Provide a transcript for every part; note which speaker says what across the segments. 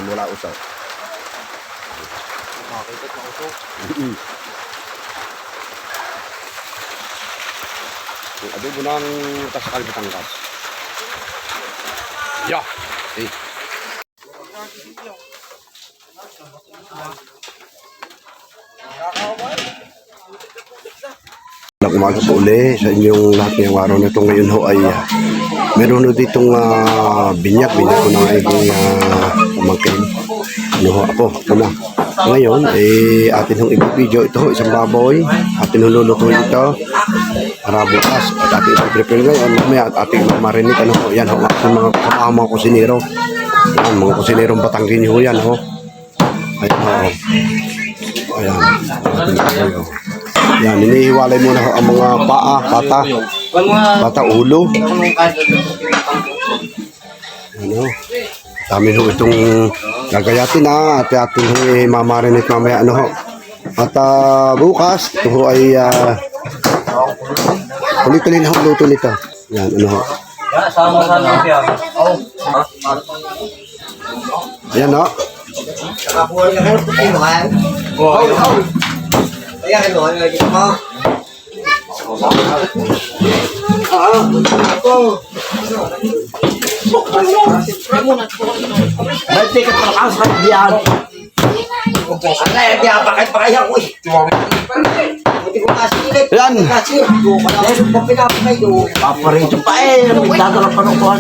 Speaker 1: mula usaw.
Speaker 2: Makakikit na uso.
Speaker 1: Yung adobo ng Tasakal Batangas. Yeah. Okay. Umaga po uli sa inyong lahat ngayong araw na ito. Ngayon ho ay meron ho ditong binyag ko ng aking pamangkin. Ano ho ako, ito na. Ngayon, atin hong i-video ito ho, isang baboy. Atin hong lulutuin ito para bukas. At atin i-prepare ngayon, mamaya at ating marinig. Ano ho, yan ho, ating mga kusinero. Yan, mga kusinerong Batanggin ho yan ho. Ayan ho. Ayan, atin ho. Yan, inihiwalay muna ang mga paa, pata, ulo. Ano? Dami ho itong gagayatin at atin ho mamarinate mamaya. Ano ho? At bukas, ito ho ay ulit-ulit na ho luto nito. Yan, ano ho?
Speaker 2: Sama-sama siya.
Speaker 1: Ayan ho.
Speaker 2: Nakapuhan ka kayo, puti mo kan? Oo. Kaya ano, ano lagi mo? Ba't tikat ng asal diyan? Ang kaya diyan, pakay ako eh. Buti ko kasi ilit.
Speaker 1: Yan.
Speaker 2: Kasi, dahil kung pinapakay doon. Paparito pa eh. May dadala pa ng kuhan.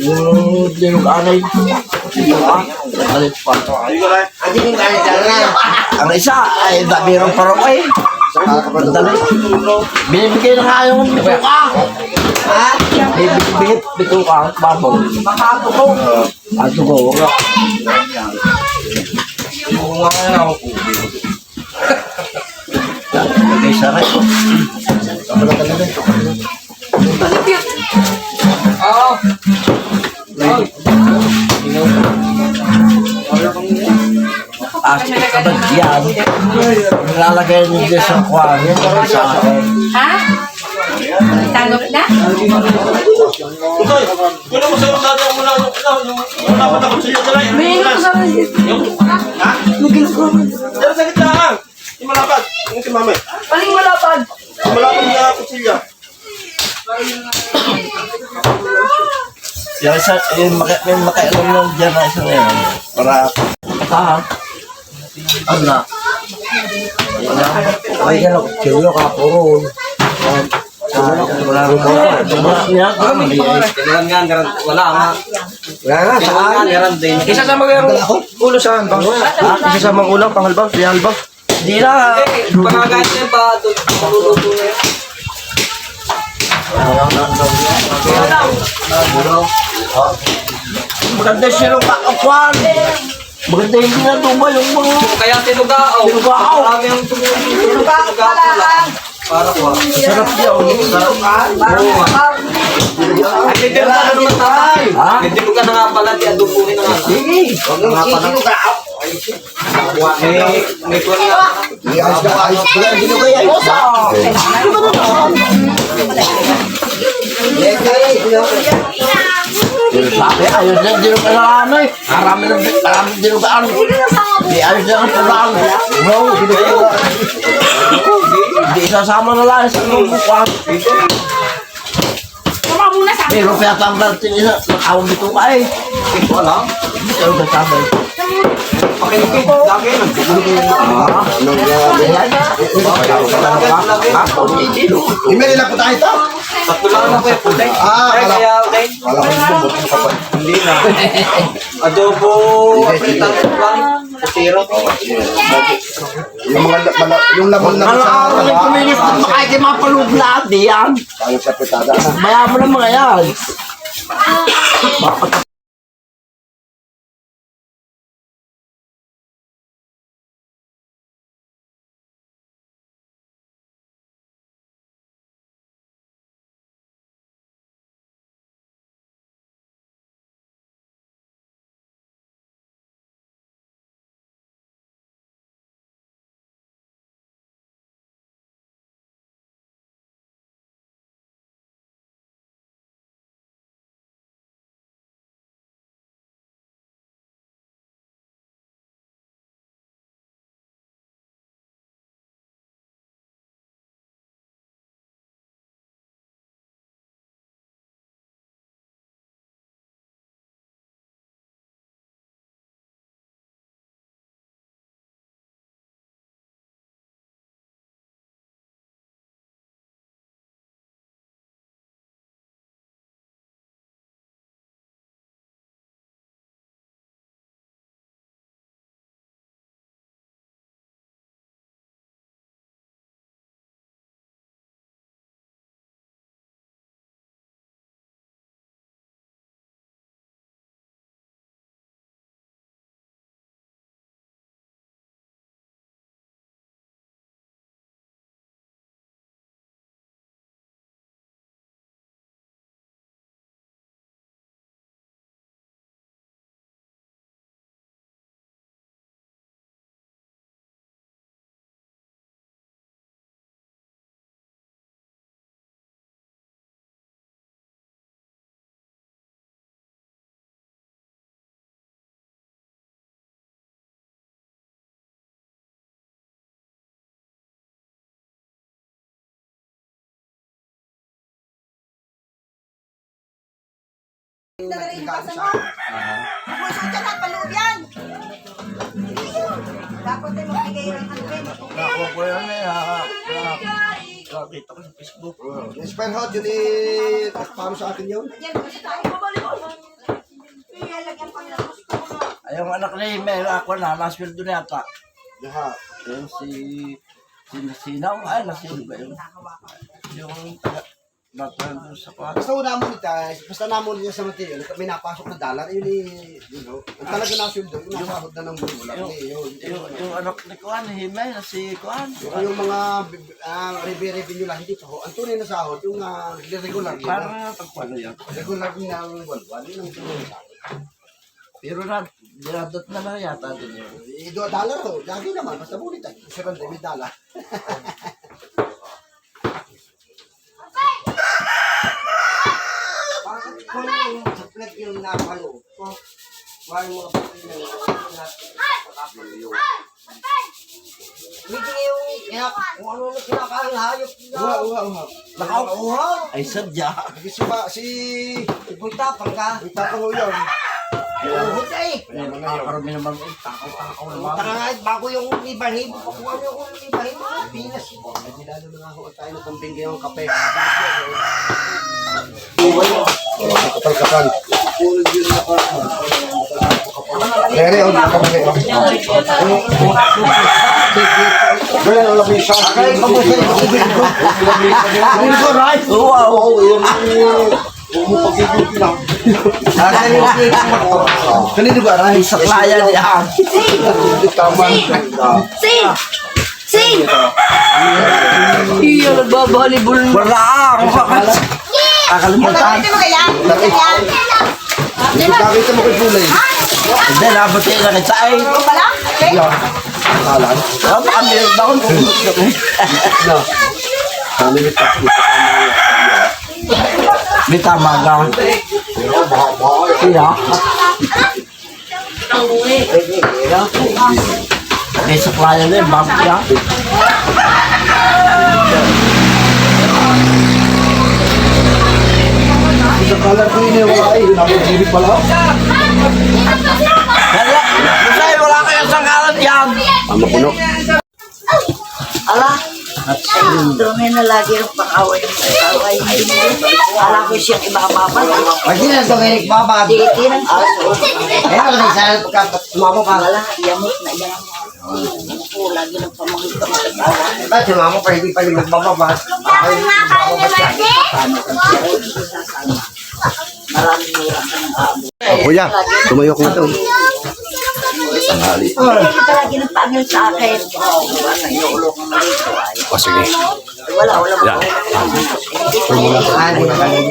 Speaker 2: Yung dinuganay. Alit pa. Ang dinuganay dala. Ang isa ay dabirong parang eh. Dali. Binibigay na nga yung bituka. Ha? Binibigay bituka. Babaw. Makatuko. Atuko. Yung mga nakukubi. Lagay sa rin. Kapala talaga. Oo. Asik kabag yan. Nilalagay niyo dyan sa aquarium.
Speaker 3: Ha? Tanggap na?
Speaker 4: Utoy, kunin mo sa yung dati ang muna yung napatakot sa iyo talay.
Speaker 3: May ino ko sa
Speaker 4: Ha? Diyan sa gitna lang. Yung malapad. Yung si mami.
Speaker 3: paling malapad.
Speaker 4: Yung malapad na kutsilya.
Speaker 2: Yung isa, yung makailan lang dyan na isa na yan. Para, ano na? Ay, yan ako, kilo ka, puro. Wala nga, saan?
Speaker 5: Isa sa mga ulo saan ba? Ha? Isa sa mga ulo, panghalbaw, halbaw.
Speaker 2: Di na.
Speaker 5: Pangagayat niya ba? Luluto na yan.
Speaker 2: Maganda siya ng kakakwan. Maganda hindi na tuba yung mga...
Speaker 5: Kaya tinugao.
Speaker 2: Tinugao.
Speaker 5: Marami ang tinugao lang. Para ko.
Speaker 2: Sarap niya. Sarap ka.
Speaker 5: Ay, may tinuga na naman tatay.
Speaker 2: Ha?
Speaker 5: May tinuga na nga pala. Di adubuhin na nga.
Speaker 2: Sige. Huwag nga pa na.
Speaker 5: May kuwan nga.
Speaker 2: Ayos na ayos. Wala din ko yan. Osa. Sabi, ayos na din ko na ano eh. Marami din ko ano. Di ayos na ang pulang. Bro, hindi isasama na lang sa lubukwan.
Speaker 3: Tama muna sa
Speaker 2: Pero kaya tanggal tingin na nakawang dito ka eh.
Speaker 5: Ito alam.
Speaker 2: Hindi ka rin kasabay.
Speaker 5: Pakinikip. Lagi.
Speaker 1: Email nila po tayo ito.
Speaker 5: Tatlo lang ako eh. Puday. Kaya uday. Hindi na. Adobo. Pritang kuwan. Putiro.
Speaker 1: Yung laman na
Speaker 2: Ang
Speaker 1: sa
Speaker 2: araw ng kuminis at makaiki mapaloob lahat diyan.
Speaker 1: tayo sa pitada.
Speaker 2: Bayan mo ng mga yan.
Speaker 6: Nagkakaan sa puso dyan at paloob yan. Dapat ay magbigay ng ano.
Speaker 5: Ako po yan eh. Nakita ko sa Facebook.
Speaker 1: Yung spare hot, yun eh, paano sa akin yun?
Speaker 6: Yan, kasi tayo babalik. Lagyan pa ng gusto mo.
Speaker 5: Ay, yung anak ni Mel, ako na, last will doon yata.
Speaker 1: Lahat.
Speaker 5: Yung Sinaw, ay, nasino ba yun? Yung taga-batang doon sa kwan.
Speaker 1: Basta namon niya sa material, may napasok na dollar, yun eh, you know, ang talaga nasuldo, yung nasahod na ng bulan, yun.
Speaker 5: Yung anak ni Kwan, Himay, na si Kwan.
Speaker 1: Yung mga revenue lang, hindi pa ho. Ang tunay na sahod, yung regular nila.
Speaker 5: Parang pagpano yan.
Speaker 1: Regular ng buwan, yun ang tunay na sahod.
Speaker 5: Pero dinadot na lang yata din yun.
Speaker 1: $2 ho, lagi naman, basta bulit tayo. $7 may dollar. Bakit kung yung saplet yung napalo ko, wala mo kapatid na yung hindi yung kung ano na kinakain hayop na nakauhaw.
Speaker 5: Ay, sadya.
Speaker 1: Si Bultapang ka. Bultapang ho yun.
Speaker 6: Uhod eh.
Speaker 5: Parang naman eh, takaw naman.
Speaker 6: Tara bago yung ibahin. Pakuha mo yung ibahin mo. Pinas.
Speaker 1: Hindi lalo na nga ho tayo ng kambing yung kape. Kapal-kapal. Rere, o kapal. Ganyan, wala ko yung siya. Akay, kamusta yung kapibig ko? Kapibig ko, right? Oo, yun. Umupagigil lang. Kanino ba, right?
Speaker 5: Sa klaya niya.
Speaker 1: Taman.
Speaker 3: Sin! Iya, nagbabalibol.
Speaker 5: Wala ako. Kakalimutan.
Speaker 6: Ito mo kaya?
Speaker 1: Hindi kakita mo kay Pulay.
Speaker 5: Hindi, nabuti na kita eh.
Speaker 6: Ito pala? Okay.
Speaker 1: Kalan?
Speaker 5: Baka meron ba akong pumunod kami?
Speaker 1: No. Kalimit ako.
Speaker 5: May tama ka. Siya? May supplier na yun, bakit siya?
Speaker 1: Sa kalan ko yun yung ay, napagsilip pala.
Speaker 5: Masay, wala kayong sangkalan yan.
Speaker 1: Tama puno.
Speaker 6: Ala. Dumi na lagi yung pang-away ng pang-away. Ala ko siyang ibababal.
Speaker 2: Pwede na Dominic Baba.
Speaker 6: Diti ng aso.
Speaker 2: Kaya wala yung sana sumama ka.
Speaker 6: Ala, yamot na yan. Oo, lagi ng pamangit ng asawa.
Speaker 2: Ba't sumama pa hindi pa rin nagbababa? Ay, nagbababa siya.
Speaker 6: Maraming hirap ng abo.
Speaker 1: Kuya, tumayok na to. Tanghali.
Speaker 6: Hindi ka lagi ng pangil sa akin. Wala, iulong ang malito.
Speaker 1: O sige.
Speaker 6: Wala.
Speaker 1: Yan.
Speaker 2: Ay, muna ka rin.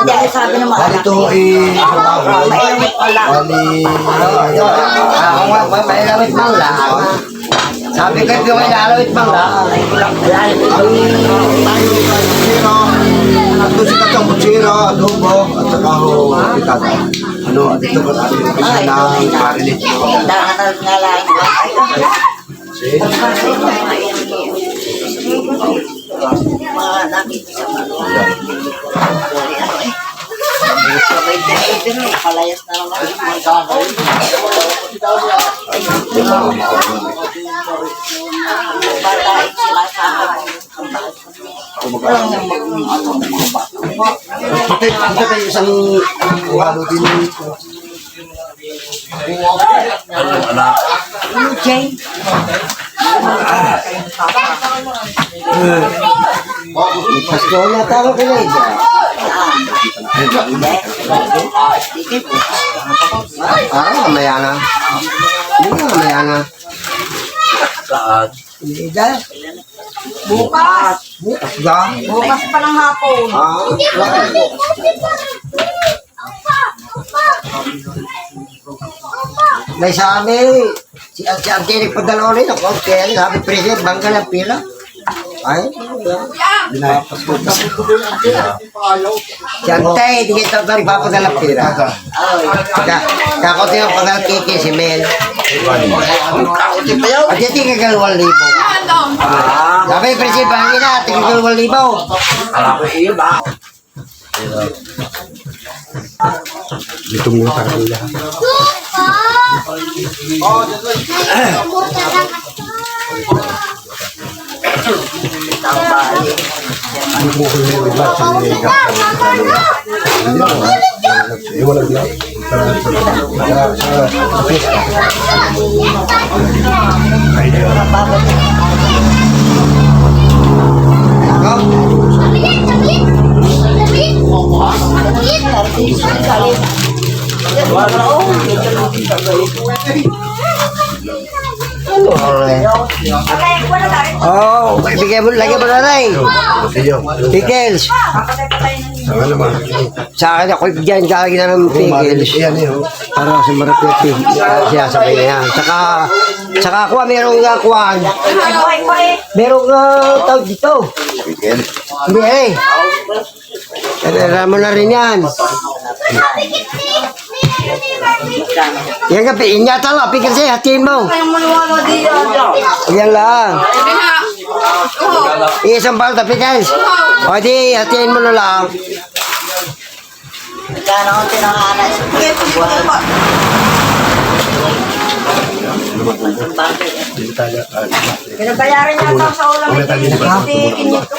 Speaker 6: Dahil sabi ng mga anak
Speaker 1: Ito eh,
Speaker 6: mainit pala.
Speaker 2: May lawit mang lang. Sabi ko yung may lawit mang lang.
Speaker 1: Ito si Katang Butsira, adobo, at saka ho, pitata. Ano, dito ba tayo yung pisa ng marilit?
Speaker 6: Dahan nga lang. Mga nakita sa mga ano eh. Sabay din eh, palayas na naman. Bata ay sila sa akin. Walang mga bata.
Speaker 1: Ito tayo isang walo din.
Speaker 6: Jane.
Speaker 2: Pasko na taro ko na ito. Parang mamaya na. Hindi na mamaya na.
Speaker 5: Saan?
Speaker 2: Hindi na.
Speaker 6: Bukas.
Speaker 2: Bukas ba?
Speaker 6: Bukas pa ng hapon.
Speaker 2: May sabi, si Angelic padala ulit ako. Kaya sabi, President, bangga ng pila. Ay,
Speaker 1: Binayapas ko.
Speaker 2: si Antay, di kita ito nagpapadala ng pila. Kaya ko ito yung padala kiki si Mel. At hindi ka 2,000. Sabi, prinsipal nila, tingin ko 2,000. Alam ko iyo ba?
Speaker 1: Dito muna tayo lahat.
Speaker 2: Oh, bigay mo, lagyan mo na rin. Pickles.
Speaker 1: Sama naman.
Speaker 2: Sa akin ako dyan, lalagyan na ng pickles.
Speaker 1: Yan eh.
Speaker 2: Para sa marapiti. Siya sabay na yan. Saka kuha, merong kuhaan. Merong tawag dito. Hindi eh. Alam mo na rin yan. Yan ka, inya tala, pickles eh, hatiin mo. Yan lang. Isang balta pickles. O di, hatiin mo na lang.
Speaker 6: Kano ang tinanganan sa buwan? Pinabayaran niya ako sa ulam. Hindi kinyit ko.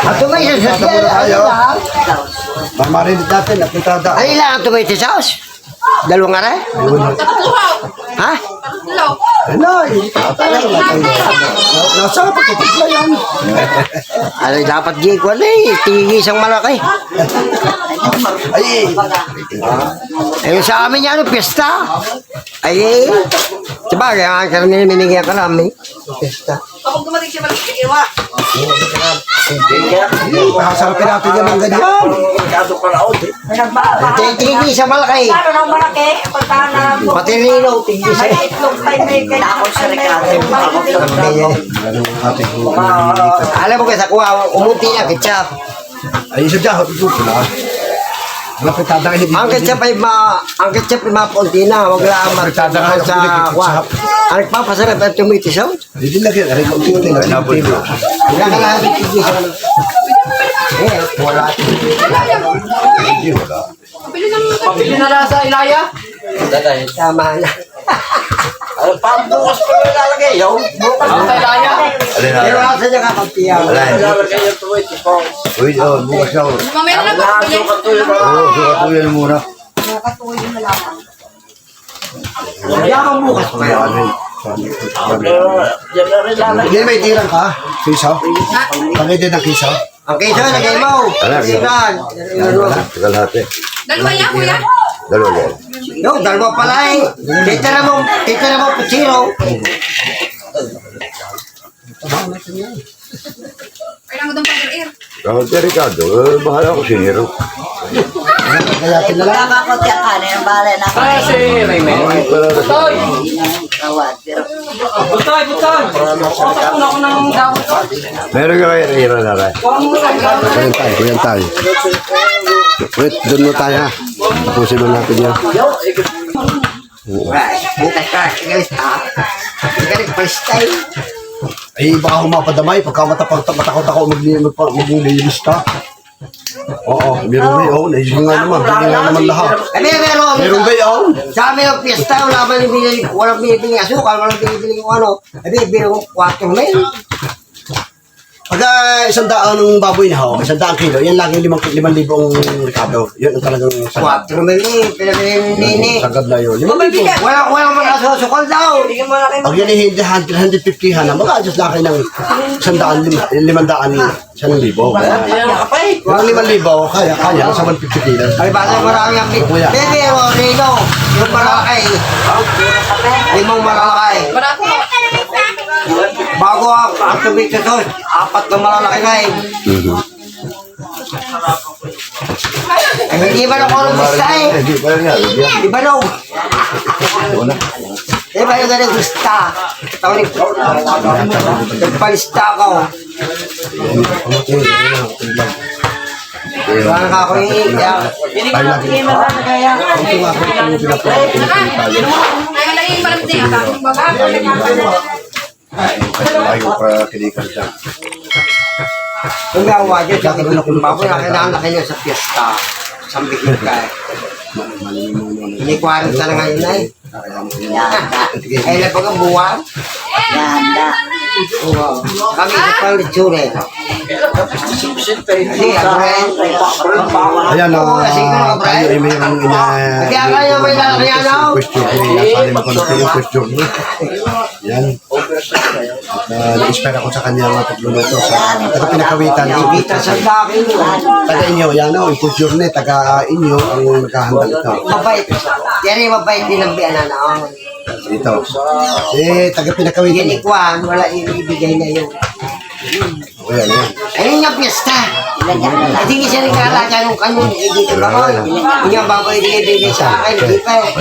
Speaker 2: At tumay sa sasya.
Speaker 1: Mamarinig natin, napitada.
Speaker 2: Ano lang ang tumay sa sauce? Dalawang ara? Ha?
Speaker 1: Ano, nasa ka pagkakitla yan.
Speaker 2: Ano dapat di ko na eh. Tingin isang malaki.
Speaker 1: Ay,
Speaker 2: Ayun sa amin yan, piyesta. Ay, sabagay, ang karamihan minigyan ka namin. Piyesta.
Speaker 3: Kapag dumating siya, maligigil mo.
Speaker 1: pakasarapin natin yan ng ganyan.
Speaker 2: Tingin isang malaki.
Speaker 6: Ano nang malaki? Pagka na
Speaker 2: Pati rino, tingin isa.
Speaker 6: may itlog tayo may kaya ako sa Ricardo.
Speaker 2: Alam mo kasi kuha, umunti na ketchup.
Speaker 1: Ay, isa dyan, ito pula. Napitada ka hindi.
Speaker 2: Ang ketchup ay mapunti na, wag lang
Speaker 1: Pitada ka,
Speaker 2: sa kuha. Ang nagpapasarap ay tomato sauce.
Speaker 1: Hindi lagi, aray ko, tingin na sinabol mo.
Speaker 2: Wala ka lang tingin isa. Wala.
Speaker 1: Hindi, wala.
Speaker 5: Pabili na lang sa Ilaya.
Speaker 2: Tama na.
Speaker 5: Ano pa bukas pa yung lalagay? Bukas sa Ilaya.
Speaker 1: Alin na,
Speaker 2: Pero asa niya kapagtiyaw.
Speaker 5: Lalagay yung tuwit.
Speaker 1: uy, bukas ako.
Speaker 3: Mamaya na ba?
Speaker 1: Oo, sukatuloy na muna.
Speaker 2: Kaya ka bukas pa yan.
Speaker 5: Diyan na rin lalagay.
Speaker 1: Hindi, may tirang ka. Kisaw. Pagay din ang kisaw.
Speaker 2: Ang kaysa, lagay mo. Sigan.
Speaker 1: Tagal hati.
Speaker 3: Dalawa yan, kuya?
Speaker 1: Dalawa yan.
Speaker 2: No, dalawa pala eh. Titira mo putsiro.
Speaker 3: Kailangan mo doon pag-air.
Speaker 1: Ako si Ricardo, bahala ako si Hero.
Speaker 6: Wala ka ko tiyak kanin. Ang bala na ako.
Speaker 5: Si Raymond. Butoy!
Speaker 6: Tawad. Pero
Speaker 5: Butoy! Pasok na ako ng dawit.
Speaker 1: Meron ka kayo Hero na rin. Kuyan tayo. Wait, doon mo tayo ha. Tapusin mo natin yan.
Speaker 2: Bukas ka. Galing first time.
Speaker 1: Ay, baka humapadamay. Pagka matakot ako maglilinis ka. Oo, meron ba yun? Ay, yun nga naman. Hindi nga naman lahat. Meron ba yun?
Speaker 2: Sa amin ang piyesta, walang binibili asukal, walang binibili kung ano. Bibili ko 4 na yun.
Speaker 1: Pagka 100 ng baboy na ho, 100 kilo, yan laging 5,000 Ricardo. Yun ang talagang
Speaker 2: 4 mil eh, pinabili nini.
Speaker 1: sagad na yun. 5,000.
Speaker 2: Walang mga asukal daw.
Speaker 1: Pag yan ay 150 na, mag-adjust lang kayo ng 100, 1,000 Walang 5,000, kaya, sa 150 kilos.
Speaker 2: Ay, basta marami ang
Speaker 1: Kuya.
Speaker 2: Pero, Rino, yung malaki. Limang malaki.
Speaker 3: Marako.
Speaker 2: Bago ang tubig sa sos, 4 na malalaki na eh. Ay, hindi ba na ko nung gusta eh?
Speaker 1: Hindi, parang nga.
Speaker 2: Di ba no? Di ba yung ganun gusta? Nagpalista ko. Parang ako
Speaker 1: Tayo lagi. Ito nga, kung pinapalagay tayo.
Speaker 3: Kaya Ay, parang din ata.
Speaker 1: Ayaw para kinikal siya.
Speaker 2: Kung gawa dyan, sa tignan kong baboy, nakilala kayo sa piyesta. Sambigin ka eh. Inikwaran ka na ngayon ay. Ay, na pag buwan.
Speaker 6: Ganda.
Speaker 2: Oo. Kami sa pang-litsure. Hindi,
Speaker 1: Ayan, tayo ay mayroong
Speaker 2: Kaya kaya may lalakyan ako.
Speaker 1: question ko. Salim ako ng yung question ko. Yan. At na-inspire ako sa kanya mga pagluluto sa taga-pinakawitan.
Speaker 2: Kita sa akin.
Speaker 1: Taga inyo, yan o, yung question na taga inyo ang naghahanda ito.
Speaker 2: Mabait. Yan yung mabait din ang biyanan ako.
Speaker 1: Ito. Taga-pinakawitan.
Speaker 2: Ginikwan, wala ibigay na yun.
Speaker 1: O yan, yan.
Speaker 2: Ayun nga piyesta. Hindi siya nagkalaga nung kanyon. Dito ba ko? Hindi nga baboy ibigay sa akin. Hindi pa eh.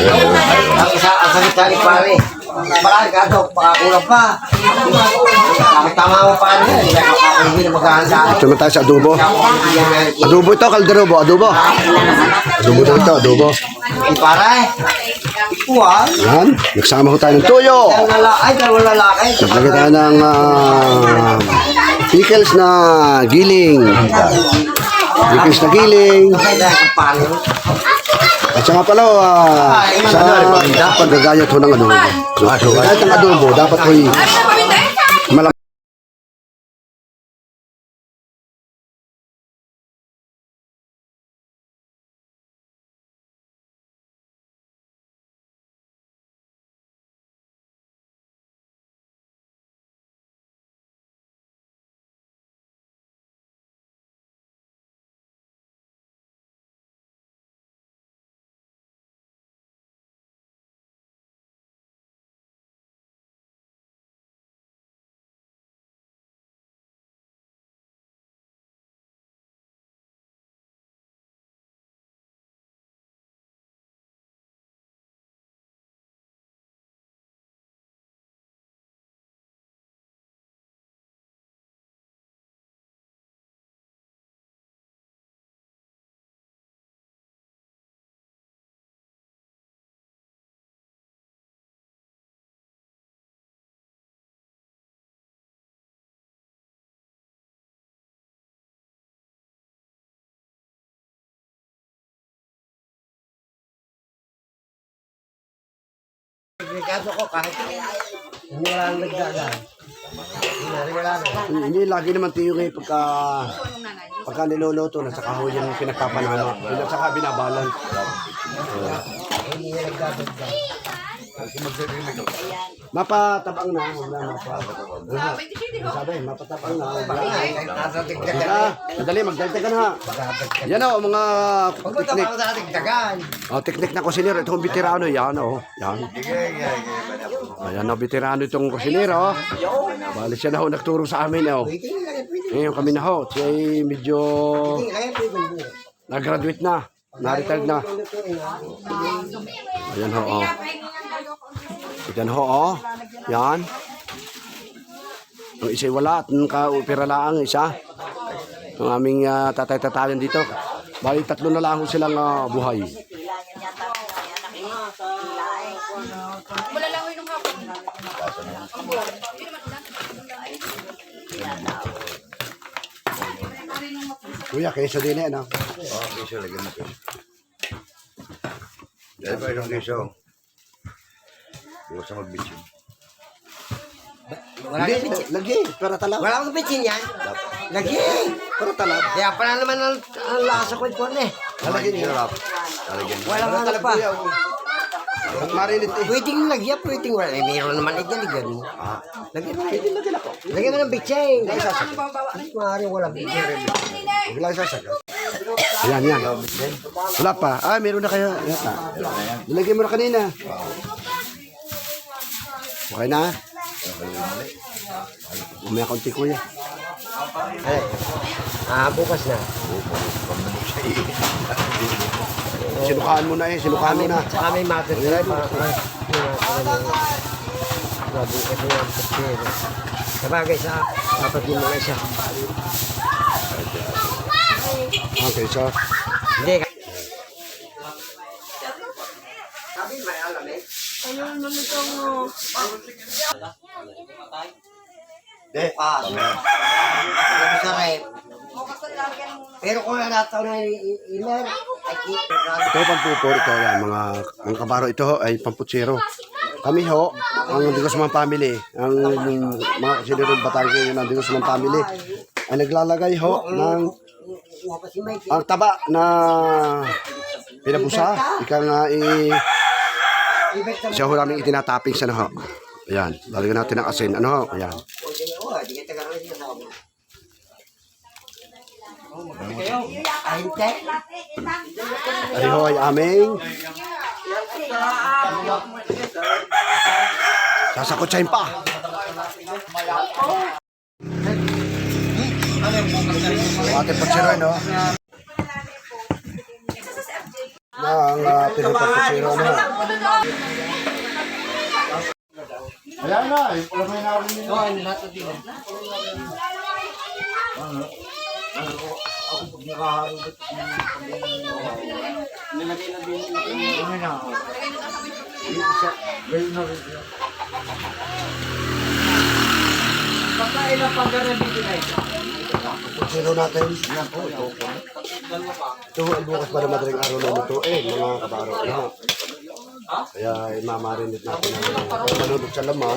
Speaker 2: Ang sakit sa pare. Baka gato, baka kulang pa. Tama mo pa rin. Hindi na maghahanda.
Speaker 1: Ito na tayo sa adobo. Adobo ito, kalderobo. Adobo. Adobo daw ito, adobo.
Speaker 2: Ay pare. Ikuan.
Speaker 1: Yan. Nagsama ko tayo ng tuyo.
Speaker 2: Ay, dalawang lalaki.
Speaker 1: Naglagay tayo ng pickles na giling. Pickles na giling.
Speaker 2: Ay, dahil pare.
Speaker 1: At saka pala, sa paggagayat ho ng adobo. Kahit ang adobo, dapat ho'y
Speaker 3: Ay, pabintay.
Speaker 1: malaki.
Speaker 2: Kaso ko kahit hindi wala nang nagdagan.
Speaker 1: Hindi, lagi naman tiyo ngayon pagka niluluto na saka ho yan pinagpapanama. Yun at saka binabalance.
Speaker 2: Hindi na nagdagan.
Speaker 1: Mapatabang na. Huwag na mapatabang. Sabi, mapatabang na. Madali, magdagdag ka na. Yan o, mga teknik. Teknik na kusinero. Ito ang veterano. Yan o. Yan. Ayan o, veterano itong kusinero. Bali siya na ho, nagturo sa amin o. Ngayon kami na ho. Siya ay medyo nag-graduate na. Na-retired na. Ayan ho o. Yan ho o. Yan. Ang isa'y wala at naka-opera lang ang isa. Ang aming tatay-tatayan dito. Bali, 3 na lang silang buhay.
Speaker 3: Wala lang ko yung hapon. Ang buwan. Hindi naman ulan.
Speaker 1: Kuya, keso din eh, no?
Speaker 7: Oo, keso. Lagyan mo keso. Dahil pa isang keso. Huwag sa magbitsin.
Speaker 1: Hindi, lagi. Para talab.
Speaker 2: Wala akong bitsin yan. Lagi.
Speaker 1: Para talab.
Speaker 2: Kaya pala naman ang lasa ko ito eh.
Speaker 1: Lalagyan niyo.
Speaker 7: Lalagyan mo.
Speaker 2: Wala
Speaker 1: Para
Speaker 2: nga
Speaker 1: talab
Speaker 2: pa.
Speaker 1: kuya. Marinit eh.
Speaker 2: Pwedeng lagyan, pwedeng wala. Eh, mayroon naman igaligan mo. Lagyan mo.
Speaker 1: Lagyan ako.
Speaker 2: Lagyan mo ng bitsin. Maaaring wala bitsin.
Speaker 1: Huwag lang sasagat. Ayan, yan. Wala pa. Ah, meron na kayo. Nilagyan mo na kanina. Okay na? Umaya konti kuya.
Speaker 2: Ay. Bukas na.
Speaker 1: Sinukaan mo na eh. Sinukaan mo na.
Speaker 2: Saka may material pa. Bukas na yan. Sabagay sa dapat din mga isa.
Speaker 1: Okay, so.
Speaker 2: Hindi.
Speaker 3: Ayun, namitong
Speaker 2: Bukas. Sa rep. Pero kung nataw na email, ay kita.
Speaker 1: Ito pampupor, ito yan, mga kabaro, ito ho ay pamputsero. Kami ho, ang Digosman family, ang mga kasinirong Batangas yun ang Digosman family, ay naglalagay ho ng ang taba na pinabusa. Ika nga siya ho namin itinatapping sa ho. Ayan, lalagyan natin ng asin. Ano ho? Ayan. Ari ho ay aming sasakotsahin pa. Ate Putsiro, no? Na ang pinagpaputsiro, no? Ayan na, ipulamay na ako nito.
Speaker 5: Oo, ano nato din.
Speaker 2: Ako pag nakaharap
Speaker 5: Nilagay na din.
Speaker 2: ano na ako. Gayun na rin.
Speaker 5: Pagkailang pagkaran dito na ito.
Speaker 1: Putsiro natin. Yan po, ito. Ito ay bukas pa na madaling araw na ito mga kabaro. No? Kaya imamarinate natin ang manunod sa laman.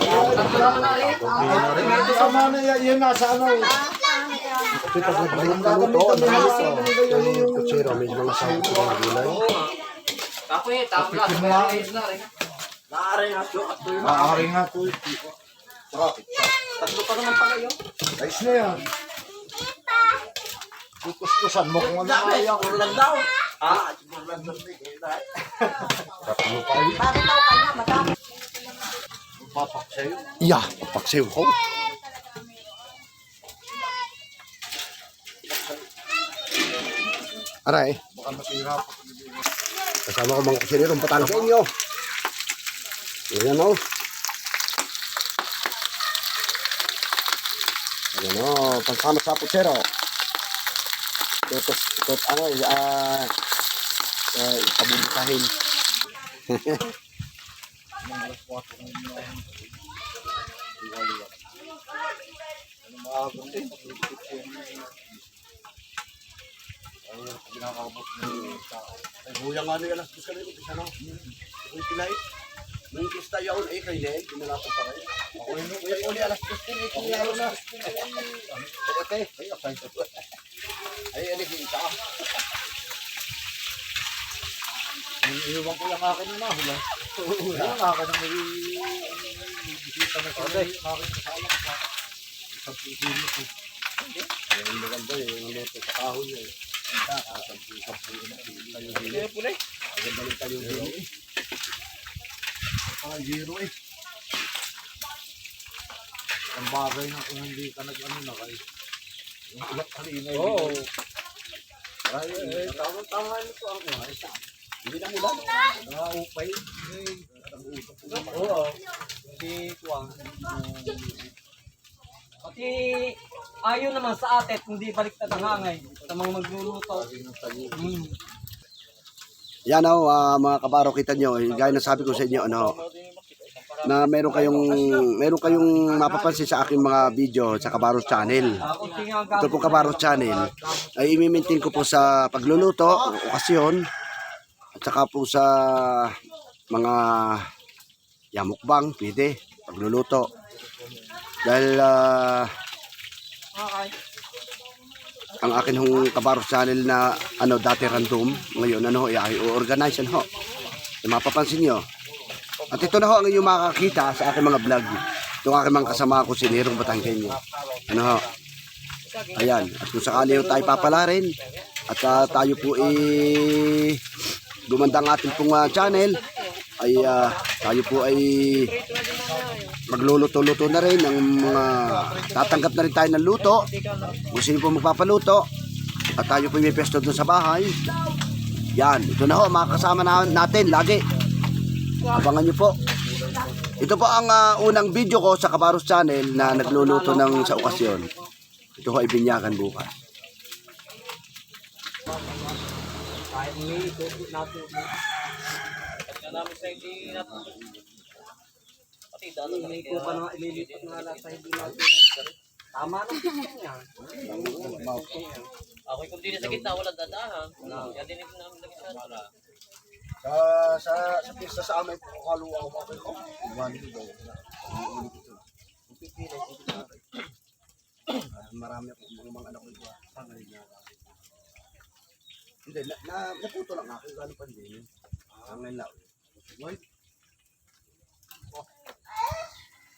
Speaker 2: Tama na yan nasa ano.
Speaker 1: Ito pag nagluto, yung putsiro, may mga sahod ko ng gulay.
Speaker 5: Ako eh, tapos na rin.
Speaker 2: Maaari nga po.
Speaker 5: Tatlo pa naman pala yun.
Speaker 2: Ayos na yan. Kukuskusan mo kung ano
Speaker 5: Dami,
Speaker 2: kaya.
Speaker 5: ulan daw.
Speaker 2: Papaksayo.
Speaker 1: Yeah, paksiw ko. Aray,
Speaker 2: Baka masirap.
Speaker 1: kasama ko mga kusinirong Batangas sa inyo. Ayan o. Ayan o, pagsama sa putsero. Pabulikahin. Ay, huyang ano yan, alas dos ka rin, isa na. Uy, pinait. Nung kista yaon, kayo na eh, pinalapo pa rin. Ako yun, uli, alas dos ka rin, pinalapo na. Ay, ano yung isa?
Speaker 2: Iiwan ko yung akin na hula. Yung akin na may bisita na sila. Yung akin na salang pa. Isang pipili ko.
Speaker 1: Yung maganda eh, yung luto sa kahoy eh. Maganda tayo din eh.
Speaker 2: Ay, zero eh. Ang bagay na kung hindi ka nag-ano na kayo. Yung ulat kanina.
Speaker 5: Oo.
Speaker 2: Ay, tama ito ang mga isa.
Speaker 1: Hindi na mula.
Speaker 2: Nakakupay.
Speaker 5: Oo. Si Tuwang. Pati ayaw naman sa atin, hindi baliktad ang hangay sa mga magluluto.
Speaker 1: Yan o, mga kabaro, kita nyo, gaya na sabi ko sa inyo, ano, na meron kayong mapapansin sa aking mga video sa Kabaros Channel. Ito po Kabaros Channel ay imimintin ko po sa pagluluto, okasyon, at saka po sa mga mukbang, pwede, pagluluto. Dahil ang akin hong Kabaros Channel na ano dati random, ngayon ano ay organize ho. Mapapansin nyo. At ito na ho ang inyong makakita sa aking mga vlog. Itong aking mga kasama ko, sinirong Batanggenyo. Ano ho? Ayan. At kung sakali ho tayo papalarin, at tayo po gumanda ang ating pong channel, ay tayo po ay magluluto-luto na rin ng mga tatanggap na rin tayo ng luto. Kung sino po magpapaluto, at tayo po may pesto doon sa bahay. Yan. Ito na ho, mga kasama natin lagi. Abangan nyo po. Ito po ang unang video ko sa Kabaros Channel na nagluluto ng sa okasyon. Ito ko ay binyagan bukas.
Speaker 5: namin sa hindi natin. Pati dalo na
Speaker 2: Hindi ko pa na ililipat na lang sa hindi natin. Tama na yan.
Speaker 5: Ako kung di na sa gitna, wala dadahan. Yan din yung namin lagi sa para.
Speaker 1: Sa pista sa amin, kaluwa ko ako. Marami ako mga anak ko ito. Hindi, naputo lang ako gano'n pa din. Ang nila.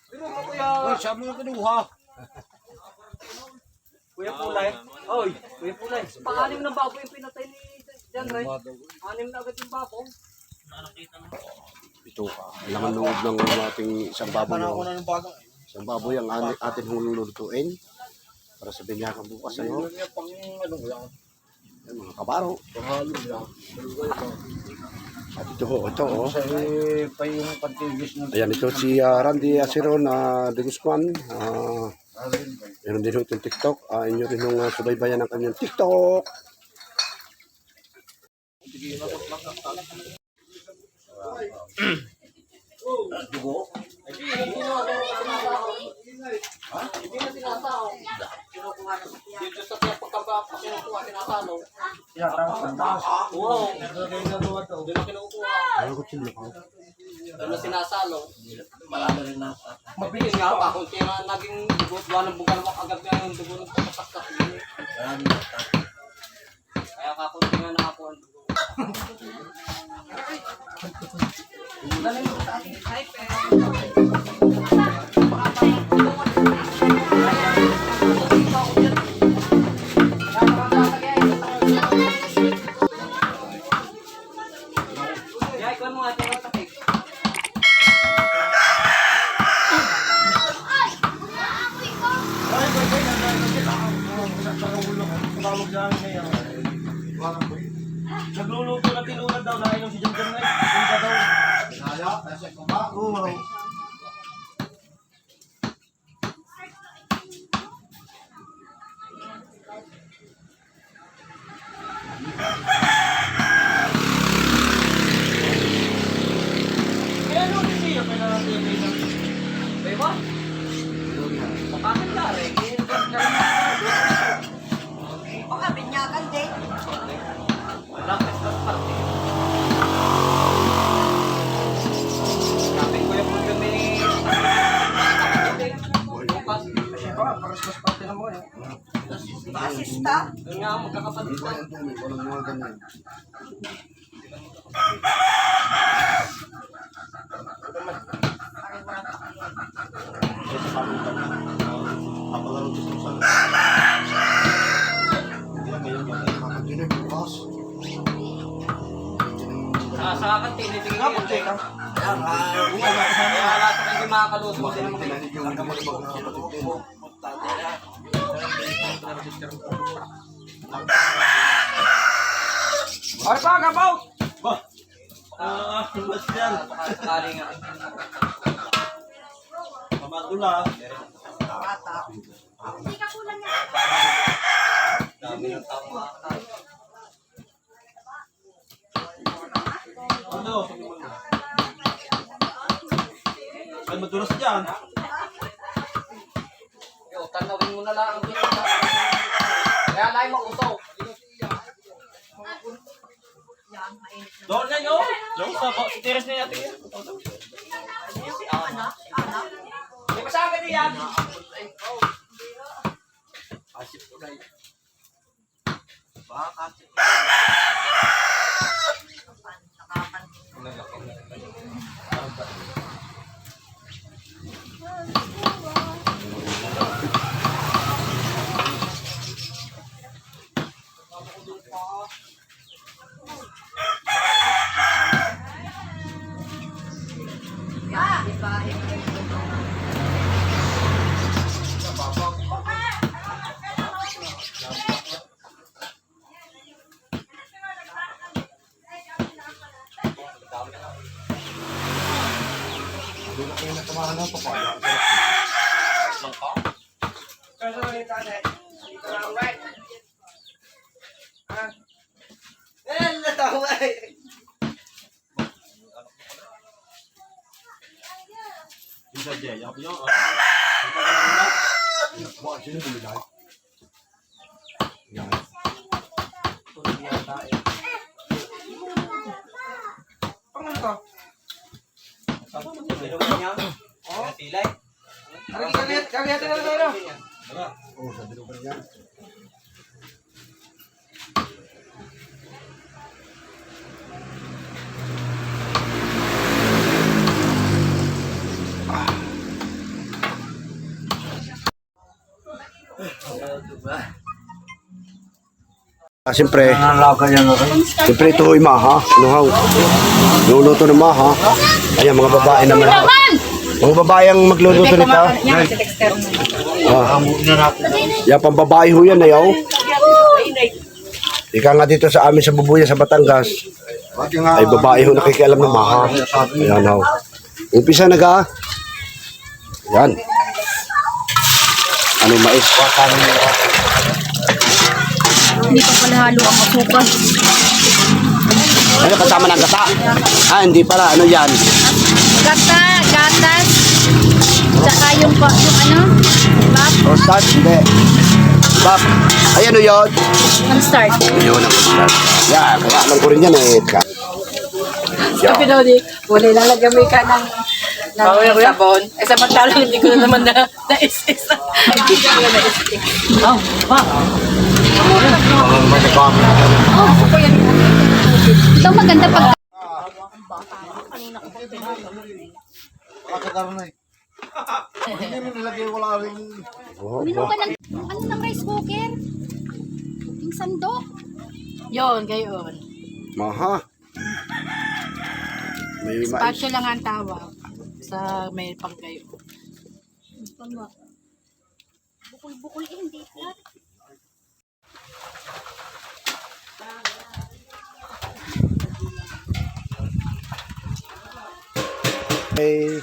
Speaker 5: Pero kuya,
Speaker 1: Sabi mo kinuha.
Speaker 5: kuya Pulay. Oy, kuya Pulay. Pang-anim na baboy yung pinatay ni Jan Ray. Anim na agad yung baboy.
Speaker 1: Ito, alangan loob ng ating isang baboy. Isang baboy ang atin hululutuin para sa binyakan bukas. Ano? Yan, mga kabaro. At ito ho. Ayan, ito si Randy Asiron de Guzman. Meron din ho itong TikTok. Inyo rin yung subaybayan ng kanyang TikTok.
Speaker 5: Hindi na tinatao. Kinukuha na sa tiyan. Dito sa tiyan pagkabapa, kinukuha, tinatalo. Oo. Doon na kinukuha. Doon na sinasalo. Mabilis nga pa. Kung kaya naging dugo, buwan ng buwan mo agad nga yung dugo ng patasaksak. Kaya kakunti nga na ako ang dugo. Yay, kuha mo nga ito ng takik.
Speaker 4: Nagluluto na tinulad daw dahil yung si John John Knight. Punta daw. Kaya ano si Sia? Kaya
Speaker 5: Diba? Bakit ka rin?
Speaker 6: Baka binyakan din.
Speaker 5: Wala, Christmas party. Sabi ko yung pulyo ni...
Speaker 6: Asista.
Speaker 5: Doon nga magkakapatid ko.
Speaker 1: Walang mga ganyan.
Speaker 5: Sa akin, tinitingin ko yun. Kaya lahat ng hindi makakalusot sila mga Ay, pa, kapaw!
Speaker 4: mas yan.
Speaker 5: Kali nga.
Speaker 4: Mamadula.
Speaker 6: Bata.
Speaker 5: Dami ng tao makakatawa.
Speaker 4: Ano? Ay, madulas dyan.
Speaker 5: Yo, tanawin mo na lang ang kita. Kaya lahat mo uto.
Speaker 4: Doon na yun. Yung sa teres na natin yan.
Speaker 5: Si Ana. Di ba sa akin yan? Asip ko na yun. Baka asip.
Speaker 4: Isa dyan, yak yun.
Speaker 5: Tilay. Kagaya na.
Speaker 1: Siyempre,
Speaker 5: Nalaka yan ako.
Speaker 1: siyempre ito ay maha. Ano ha? Luluto ng maha. Ayan, mga babae naman. Mga babae ang magluluto nito.
Speaker 3: Yan, si Dexter.
Speaker 1: Yan, pang babae ho yan, ayaw. Ika nga dito sa amin sa Bubuya, sa Batangas, ay babae ho nakikialam ng maha. Ayan ho. Umpisa na ka. Yan. Ano mais?
Speaker 3: Hindi pa pala halo ang asukal.
Speaker 1: Ano kasama ng gata? Ah, hindi pala. Ano yan?
Speaker 3: Gatas. Tsaka yung ano? Bap.
Speaker 1: O start? Hindi. Bap. Ay, ano yun?
Speaker 3: Ang start.
Speaker 1: Yun ang start. Yan. Kaya alam ko rin yan eh.
Speaker 3: Sabi daw di, wala lalagyan mo ka ng sabon. Eh, samantalang hindi ko na naman na-SS. Hindi ko na na-SS. Oh, wow. Ito maganda pag... Uminom ka ng, ano ng rice cooker? Yung sandok. Yun, gayon.
Speaker 1: Maha. May mais.
Speaker 3: Spatula lang ang tawag sa may panggayo. Bukol-bukol eh, hindi flat.
Speaker 1: May